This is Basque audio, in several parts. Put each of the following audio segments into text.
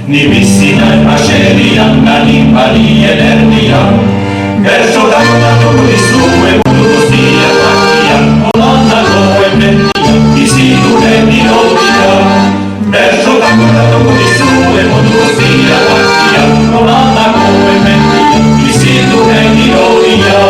ni bizina epaserian, galimari edernian, berso kantatu dizue mundu guztiak bakian, holan dagoen mendian, bizidunen irodia. Berso kantatu dizue mundu guztiak bakian, holan dagoen mendian, bizidunen irodia.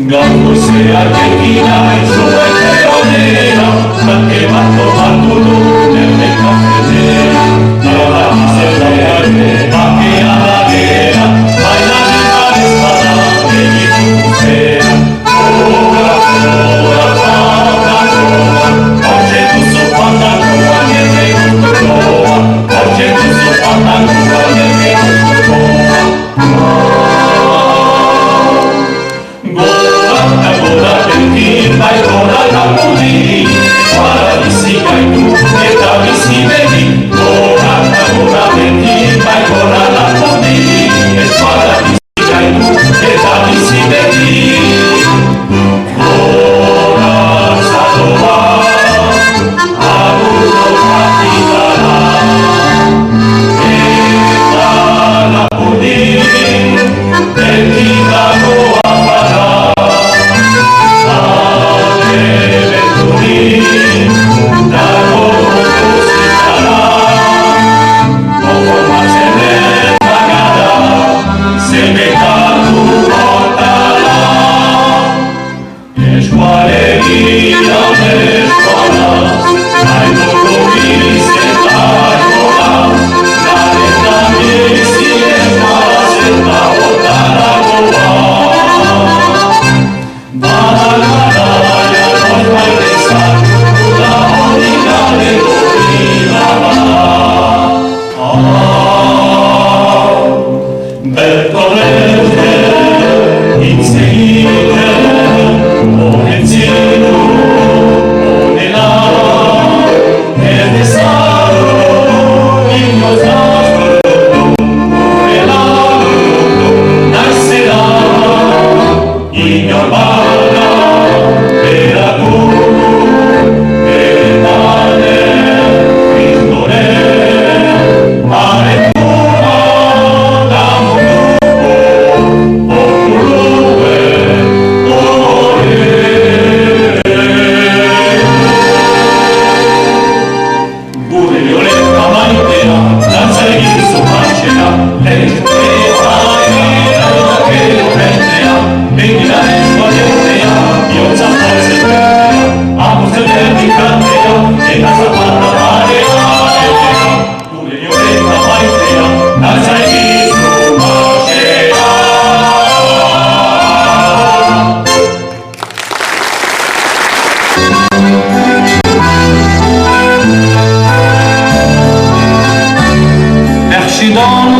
Gaur goizeak ekina entzuen eronera, bake bat topatu du nere kafetera. Nola bizelare, bakea dagera, bailanetan ez bada egitu guzera. Kora, kora, kora, kora, hortxe duzu pandakoa nire gustukoa, hortxe duzu pandakoa nire gustukoa. Gora benkin bai gora lapudi, guara bizi gaitu eta bizi begi. Gora benkin bai gora lapudi, guara bizi gaitu eta bizi begi. Gora zadoa, agudo katikara, eta lapudi, benkin dagoa para. Dago guztiara, konformatzen den bagara, zenbekatu hortara. Eskualegian eskolaz, hainoko bizetarkolaz, lanetan bizien maraz eta hortara goa. Dans